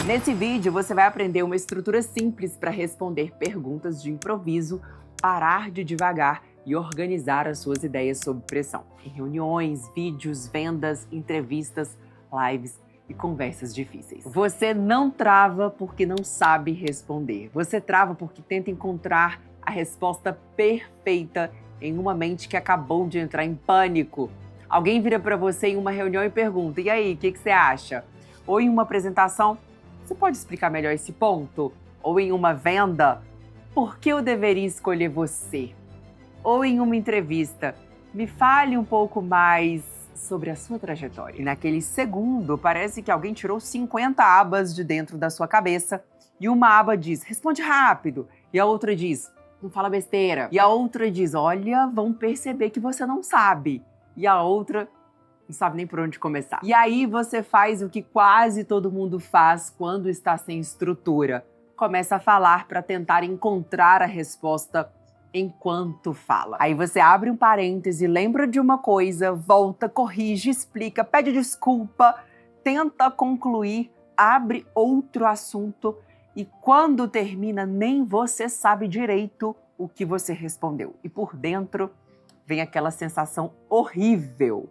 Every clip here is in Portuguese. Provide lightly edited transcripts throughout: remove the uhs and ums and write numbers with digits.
Nesse vídeo, você vai aprender uma estrutura simples para responder perguntas de improviso, parar de divagar e organizar as suas ideias sob pressão. Em reuniões, vídeos, vendas, entrevistas, lives e conversas difíceis. Você não trava porque não sabe responder. Você trava porque tenta encontrar a resposta perfeita em uma mente que acabou de entrar em pânico. Alguém vira para você em uma reunião e pergunta: e aí, o que você acha? Ou em uma apresentação: você pode explicar melhor esse ponto? Ou em uma venda: por que eu deveria escolher você? Ou em uma entrevista: me fale um pouco mais sobre a sua trajetória. E naquele segundo, parece que alguém tirou 50 abas de dentro da sua cabeça e uma aba diz: responde rápido. E a outra diz: não fala besteira. E a outra diz: olha, vão perceber que você não sabe. E a outra não sabe nem por onde começar. E aí você faz o que quase todo mundo faz quando está sem estrutura. Começa a falar para tentar encontrar a resposta enquanto fala. Aí você abre um parêntese, lembra de uma coisa, volta, corrige, explica, pede desculpa, tenta concluir, abre outro assunto e quando termina nem você sabe direito o que você respondeu. E por dentro vem aquela sensação horrível.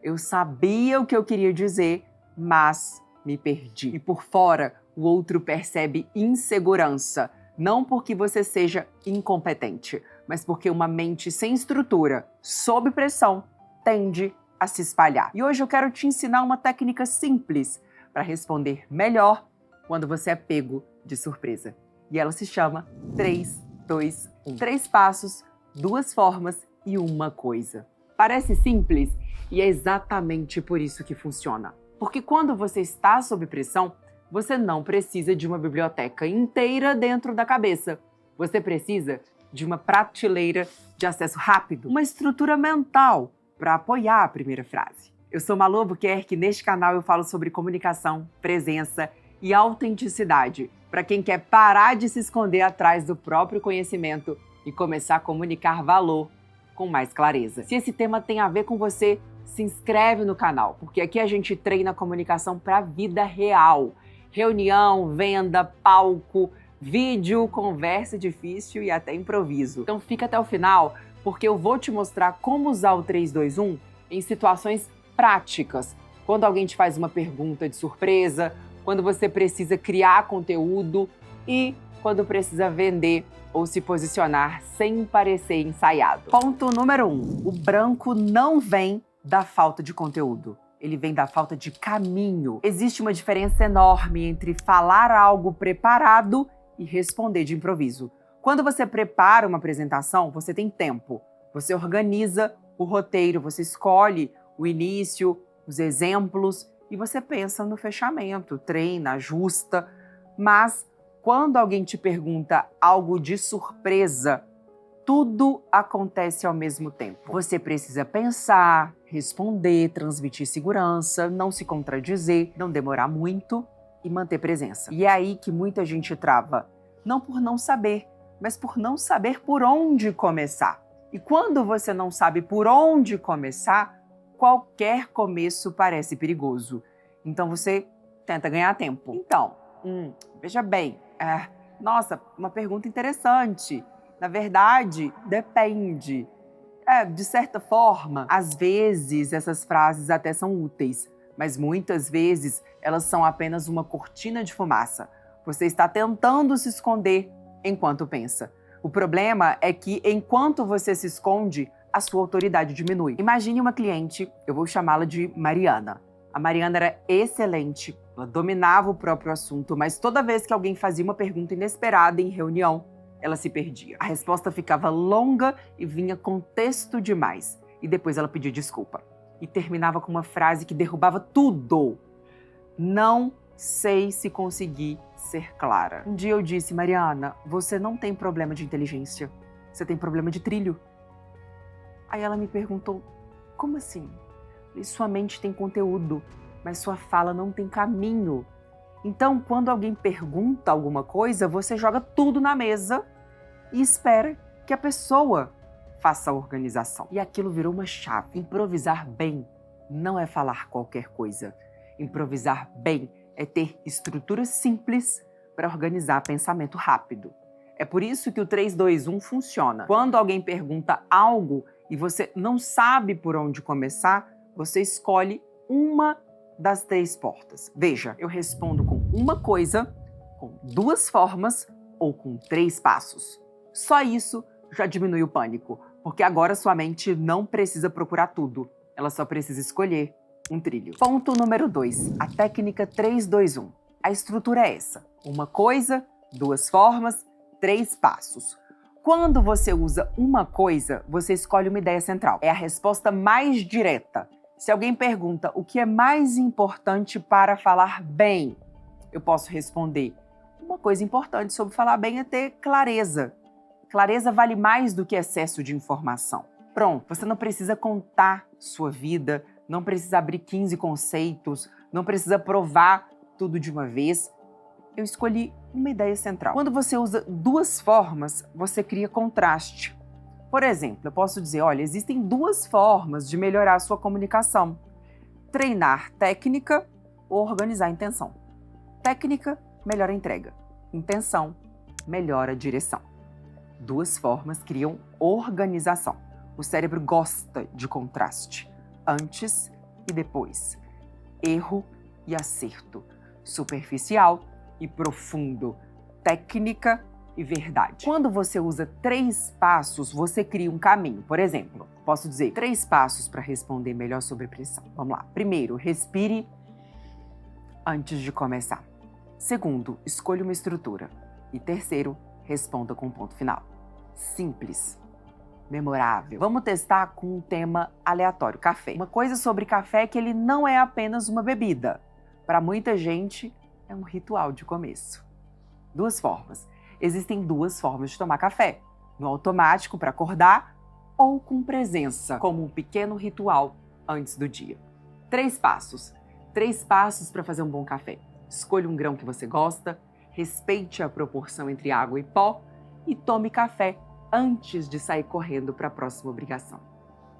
Eu sabia o que eu queria dizer, mas me perdi. E por fora, o outro percebe insegurança. Não porque você seja incompetente, mas porque uma mente sem estrutura, sob pressão, tende a se espalhar. E hoje eu quero te ensinar uma técnica simples para responder melhor quando você é pego de surpresa. E ela se chama 3, 2, 1. 3 passos, 2 formas e uma coisa. Parece simples e é exatamente por isso que funciona. Porque quando você está sob pressão, você não precisa de uma biblioteca inteira dentro da cabeça. Você precisa de uma prateleira de acesso rápido, uma estrutura mental para apoiar a primeira frase. Eu sou Malu Albuquerque e neste canal eu falo sobre comunicação, presença e autenticidade para quem quer parar de se esconder atrás do próprio conhecimento e começar a comunicar valor com mais clareza. Se esse tema tem a ver com você, se inscreve no canal, porque aqui a gente treina a comunicação para a vida real. Reunião, venda, palco, vídeo, conversa difícil e até improviso. Então fica até o final, porque eu vou te mostrar como usar o 3, 2, 1 em situações práticas. Quando alguém te faz uma pergunta de surpresa, quando você precisa criar conteúdo e quando precisa vender ou se posicionar sem parecer ensaiado. Ponto número 1. O branco não vem da falta de conteúdo. Ele vem da falta de caminho. Existe uma diferença enorme entre falar algo preparado e responder de improviso. Quando você prepara uma apresentação, você tem tempo. Você organiza o roteiro, você escolhe o início, os exemplos e você pensa no fechamento, treina, ajusta. Mas quando alguém te pergunta algo de surpresa, tudo acontece ao mesmo tempo. Você precisa pensar, responder, transmitir segurança, não se contradizer, não demorar muito e manter presença. E é aí que muita gente trava. Não por não saber, mas por não saber por onde começar. E quando você não sabe por onde começar, qualquer começo parece perigoso. Então você tenta ganhar tempo. Então, veja bem, nossa, uma pergunta interessante. Na verdade, depende. De certa forma, às vezes essas frases até são úteis, mas muitas vezes elas são apenas uma cortina de fumaça. Você está tentando se esconder enquanto pensa. O problema é que enquanto você se esconde, a sua autoridade diminui. Imagine uma cliente, eu vou chamá-la de Mariana. A Mariana era excelente, ela dominava o próprio assunto, mas toda vez que alguém fazia uma pergunta inesperada em reunião, ela se perdia. A resposta ficava longa e vinha com texto demais. E depois ela pedia desculpa. E terminava com uma frase que derrubava tudo. Não sei se consegui ser clara. Um dia eu disse: Mariana, você não tem problema de inteligência. Você tem problema de trilho. Aí ela me perguntou: como assim? E sua mente tem conteúdo, mas sua fala não tem caminho. Então, quando alguém pergunta alguma coisa, você joga tudo na mesa e espera que a pessoa faça a organização. E aquilo virou uma chave. Improvisar bem não é falar qualquer coisa. Improvisar bem é ter estrutura simples para organizar pensamento rápido. É por isso que o 3-2-1 funciona. Quando alguém pergunta algo e você não sabe por onde começar, você escolhe uma das 3 portas. Veja, eu respondo com uma coisa, com 2 formas ou com 3 passos. Só isso já diminui o pânico, porque agora sua mente não precisa procurar tudo, ela só precisa escolher um trilho. Ponto número 2, a técnica 3-2-1. A estrutura é essa: uma coisa, 2 formas, 3 passos. Quando você usa uma coisa, você escolhe uma ideia central. É a resposta mais direta. Se alguém pergunta o que é mais importante para falar bem, eu posso responder: uma coisa importante sobre falar bem é ter clareza. Clareza vale mais do que excesso de informação. Pronto, você não precisa contar sua vida, não precisa abrir 15 conceitos, não precisa provar tudo de uma vez. Eu escolhi uma ideia central. Quando você usa 2 formas, você cria contraste. Por exemplo, eu posso dizer, olha, existem 2 formas de melhorar a sua comunicação. Treinar técnica ou organizar a intenção. Técnica, melhora a entrega. Intenção, melhora a direção. 2 formas criam organização. O cérebro gosta de contraste. Antes e depois. Erro e acerto. Superficial e profundo. Técnica e verdade. Quando você usa 3 passos, você cria um caminho. Por exemplo, posso dizer 3 passos para responder melhor sobre pressão. Vamos lá. Primeiro, respire antes de começar. Segundo, escolha uma estrutura. E terceiro, responda com um ponto final. Simples. Memorável. Vamos testar com um tema aleatório, café. Uma coisa sobre café é que ele não é apenas uma bebida. Para muita gente, é um ritual de começo. 2 formas. Existem 2 formas de tomar café. No automático para acordar ou com presença, como um pequeno ritual antes do dia. 3 passos. 3 passos para fazer um bom café. Escolha um grão que você gosta, respeite a proporção entre água e pó e tome café antes de sair correndo para a próxima obrigação.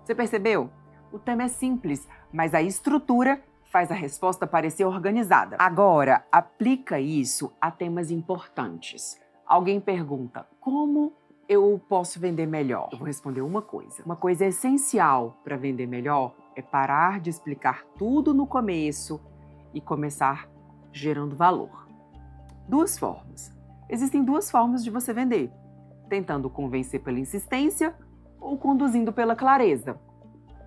Você percebeu? O tema é simples, mas a estrutura faz a resposta parecer organizada. Agora, aplica isso a temas importantes. Alguém pergunta, como eu posso vender melhor? Eu vou responder uma coisa. Uma coisa essencial para vender melhor é parar de explicar tudo no começo e começar gerando valor. 2 formas. Existem 2 formas de você vender. Tentando convencer pela insistência ou conduzindo pela clareza.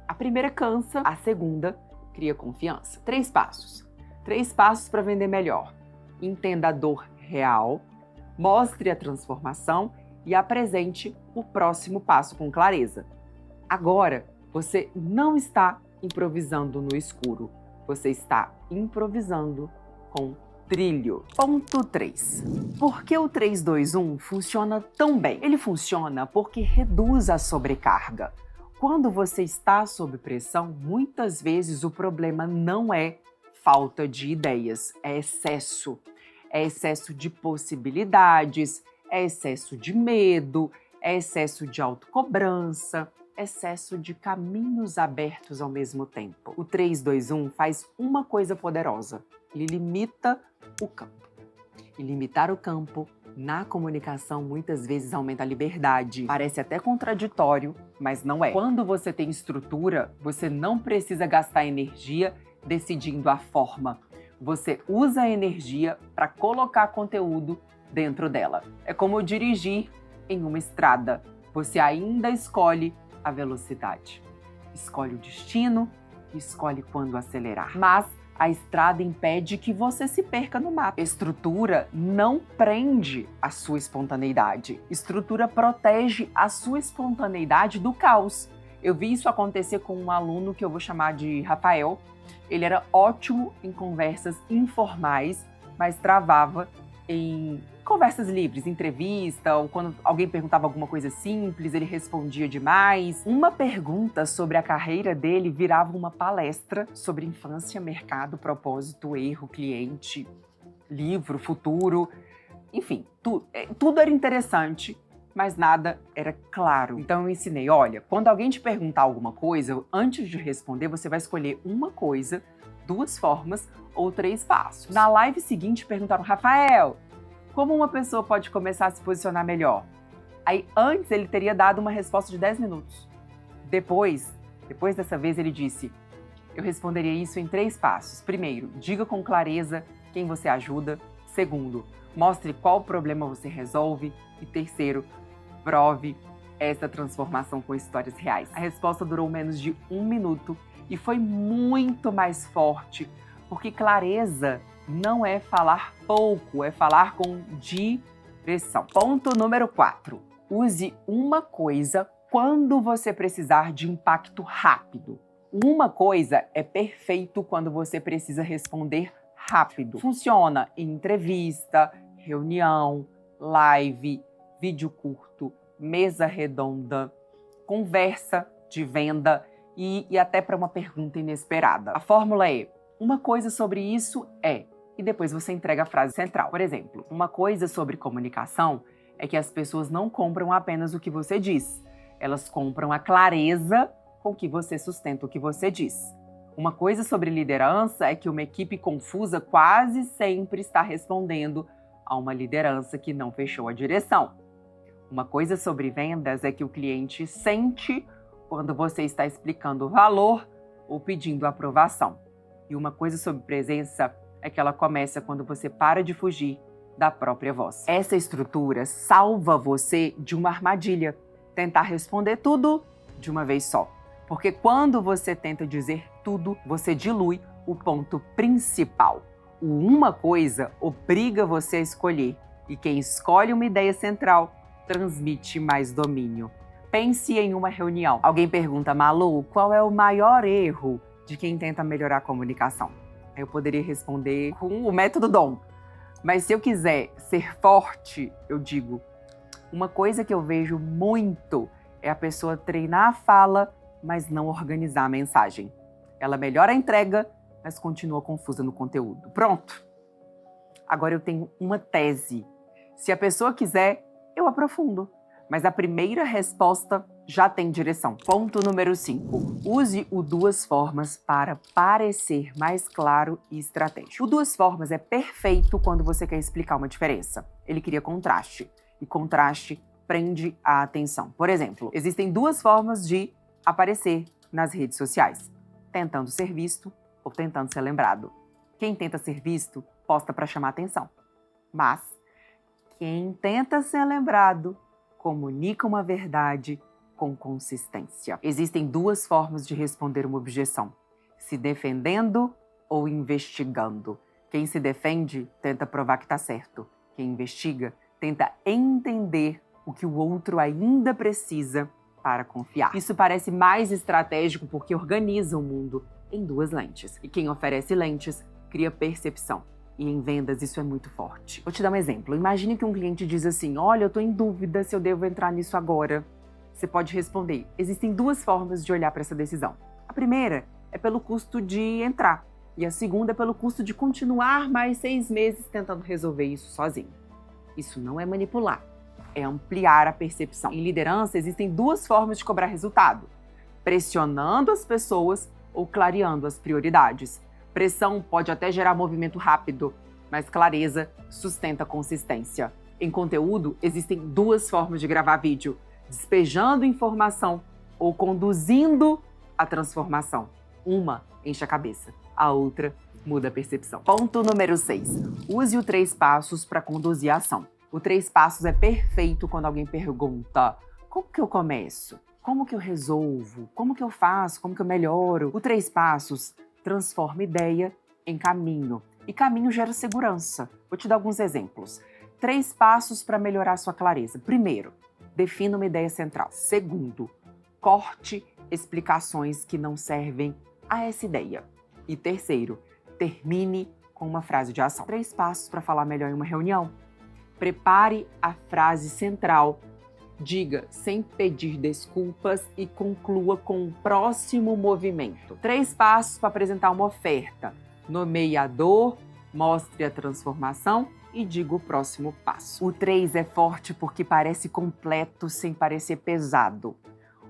A primeira cansa, a segunda cria confiança. 3 passos. 3 passos para vender melhor. Entenda a dor real, mostre a transformação e apresente o próximo passo com clareza. Agora, você não está improvisando no escuro. Você está improvisando com trilho. Ponto 3. Por que o 3-2-1 funciona tão bem? Ele funciona porque reduz a sobrecarga. Quando você está sob pressão, muitas vezes o problema não é falta de ideias, é excesso. É excesso de possibilidades, é excesso de medo, é excesso de autocobrança, excesso de caminhos abertos ao mesmo tempo. O 3-2-1 faz uma coisa poderosa. Ele limita o campo. E limitar o campo na comunicação muitas vezes aumenta a liberdade. Parece até contraditório, mas não é. Quando você tem estrutura, você não precisa gastar energia decidindo a forma. Você usa a energia para colocar conteúdo dentro dela. É como dirigir em uma estrada. Você ainda escolhe a velocidade. Escolhe o destino e escolhe quando acelerar. Mas a estrada impede que você se perca no mato. Estrutura não prende a sua espontaneidade. Estrutura protege a sua espontaneidade do caos. Eu vi isso acontecer com um aluno que eu vou chamar de Rafael. Ele era ótimo em conversas informais, mas travava em conversas livres, entrevista, ou quando alguém perguntava alguma coisa simples, ele respondia demais. Uma pergunta sobre a carreira dele virava uma palestra sobre infância, mercado, propósito, erro, cliente, livro, futuro. Enfim, tudo era interessante, mas nada era claro. Então eu ensinei, olha, quando alguém te perguntar alguma coisa, antes de responder, você vai escolher uma coisa 2 formas ou 3 passos. Na live seguinte, perguntaram, Rafael, como uma pessoa pode começar a se posicionar melhor? Aí, antes, ele teria dado uma resposta de 10 minutos. Depois dessa vez, ele disse, eu responderia isso em 3 passos. Primeiro, diga com clareza quem você ajuda. Segundo, mostre qual problema você resolve. E terceiro, prove essa transformação com histórias reais. A resposta durou menos de 1 minuto e foi muito mais forte, porque clareza não é falar pouco, é falar com direção. Ponto número 4. Use uma coisa quando você precisar de impacto rápido. Uma coisa é perfeito quando você precisa responder rápido. Funciona em entrevista, reunião, live, vídeo curto, mesa redonda, conversa de venda e até para uma pergunta inesperada. A fórmula é, uma coisa sobre isso é, e depois você entrega a frase central. Por exemplo, uma coisa sobre comunicação é que as pessoas não compram apenas o que você diz, elas compram a clareza com que você sustenta o que você diz. Uma coisa sobre liderança é que uma equipe confusa quase sempre está respondendo a uma liderança que não fechou a direção. Uma coisa sobre vendas é que o cliente sente quando você está explicando o valor ou pedindo aprovação. E uma coisa sobre presença é que ela começa quando você para de fugir da própria voz. Essa estrutura salva você de uma armadilha, tentar responder tudo de uma vez só. Porque quando você tenta dizer tudo, você dilui o ponto principal. O uma coisa obriga você a escolher, e quem escolhe uma ideia central transmite mais domínio. Pense em uma reunião. Alguém pergunta, Malu, qual é o maior erro de quem tenta melhorar a comunicação? Eu poderia responder com o método DOM. Mas se eu quiser ser forte, eu digo, uma coisa que eu vejo muito é a pessoa treinar a fala, mas não organizar a mensagem. Ela melhora a entrega, mas continua confusa no conteúdo. Pronto! Agora eu tenho uma tese. Se a pessoa quiser, eu aprofundo. Mas a primeira resposta já tem direção. Ponto número 5. Use o 2 formas para parecer mais claro e estratégico. O 2 formas é perfeito quando você quer explicar uma diferença. Ele cria contraste. E contraste prende a atenção. Por exemplo, existem 2 formas de aparecer nas redes sociais. Tentando ser visto ou tentando ser lembrado. Quem tenta ser visto, posta para chamar atenção. Mas quem tenta ser lembrado, comunica uma verdade com consistência. Existem 2 formas de responder uma objeção: se defendendo ou investigando. Quem se defende tenta provar que está certo. Quem investiga tenta entender o que o outro ainda precisa para confiar. Isso parece mais estratégico porque organiza o mundo em 2 lentes. E quem oferece lentes cria percepção. E em vendas isso é muito forte. Vou te dar um exemplo. Imagine que um cliente diz assim, olha, eu estou em dúvida se eu devo entrar nisso agora. Você pode responder, existem 2 formas de olhar para essa decisão. A primeira é pelo custo de entrar. E a segunda é pelo custo de continuar mais 6 meses tentando resolver isso sozinho. Isso não é manipular, é ampliar a percepção. Em liderança existem 2 formas de cobrar resultado. Pressionando as pessoas ou clareando as prioridades. Pressão pode até gerar movimento rápido, mas clareza sustenta a consistência. Em conteúdo, existem 2 formas de gravar vídeo: despejando informação ou conduzindo a transformação. Uma enche a cabeça, a outra muda a percepção. Ponto número 6. Use o 3 passos para conduzir a ação. O 3 passos é perfeito quando alguém pergunta: como que eu começo? Como que eu resolvo? Como que eu faço? Como que eu melhoro? O 3 passos transforma ideia em caminho. E caminho gera segurança. Vou te dar alguns exemplos. 3 passos para melhorar sua clareza. Primeiro, defina uma ideia central. Segundo, corte explicações que não servem a essa ideia. E terceiro, termine com uma frase de ação. 3 passos para falar melhor em uma reunião. Prepare a frase central. Diga sem pedir desculpas e conclua com o próximo movimento. 3 passos para apresentar uma oferta. Nomeie a dor, mostre a transformação e diga o próximo passo. O 3 é forte porque parece completo sem parecer pesado.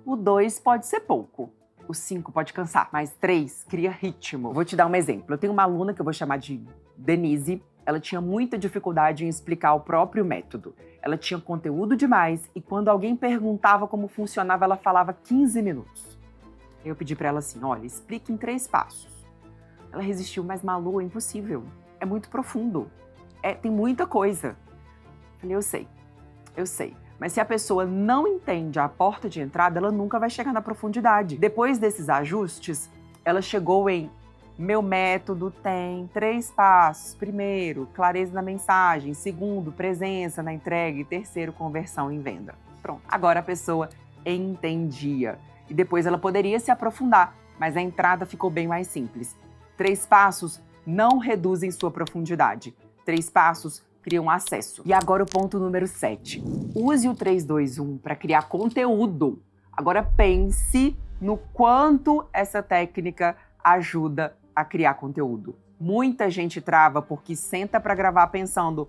O 2 pode ser pouco, O 5 pode cansar, mas 3 cria ritmo. Vou te dar um exemplo. Eu tenho uma aluna que eu vou chamar de Denise. Ela tinha muita dificuldade em explicar o próprio método. Ela tinha conteúdo demais e quando alguém perguntava como funcionava, ela falava 15 minutos. Eu pedi para ela assim, olha, explique em 3 passos. Ela resistiu, mas Malu, é impossível. É muito profundo. Tem muita coisa. Falei, eu sei. Mas se a pessoa não entende a porta de entrada, ela nunca vai chegar na profundidade. Depois desses ajustes, ela chegou em meu método tem 3 passos. Primeiro, clareza na mensagem. Segundo, presença na entrega. E terceiro, conversão em venda. Pronto. Agora a pessoa entendia. E depois ela poderia se aprofundar, mas a entrada ficou bem mais simples. 3 passos não reduzem sua profundidade. 3 passos criam acesso. E agora o ponto número 7. Use o 3-2-1 para criar conteúdo. Agora pense no quanto essa técnica ajuda a criar conteúdo. Muita gente trava porque senta para gravar pensando,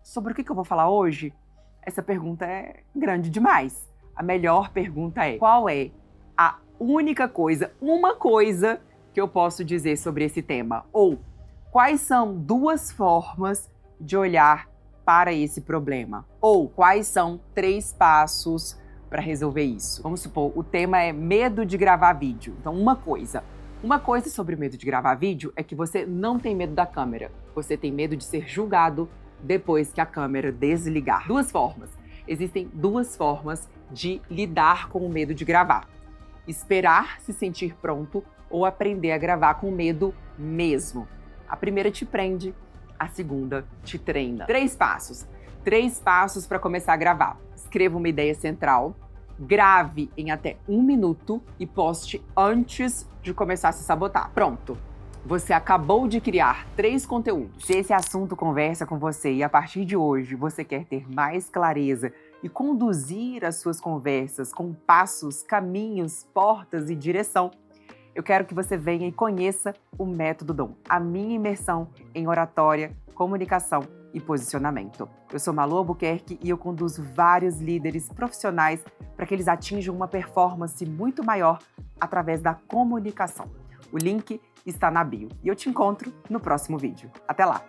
sobre o que eu vou falar hoje? Essa pergunta é grande demais. A melhor pergunta é, qual é a única coisa, uma coisa que eu posso dizer sobre esse tema? Ou, quais são 2 formas de olhar para esse problema? Ou, quais são 3 passos para resolver isso? Vamos supor, o tema é medo de gravar vídeo. Então, uma coisa sobre o medo de gravar vídeo é que você não tem medo da câmera. Você tem medo de ser julgado depois que a câmera desligar. 2 formas. Existem 2 formas de lidar com o medo de gravar. Esperar se sentir pronto ou aprender a gravar com medo mesmo. A primeira te prende, a segunda te treina. 3 passos. 3 passos para começar a gravar. Escreva uma ideia central, grave em até 1 minuto e poste antes de começar a se sabotar. Pronto. Você acabou de criar 3 conteúdos. Se esse assunto conversa com você e a partir de hoje você quer ter mais clareza e conduzir as suas conversas com passos, caminhos, portas e direção, eu quero que você venha e conheça o Método Dom, a minha imersão em oratória, comunicação e posicionamento. Eu sou Malu Albuquerque e eu conduzo vários líderes profissionais para que eles atinjam uma performance muito maior através da comunicação. O link está na bio e eu te encontro no próximo vídeo. Até lá!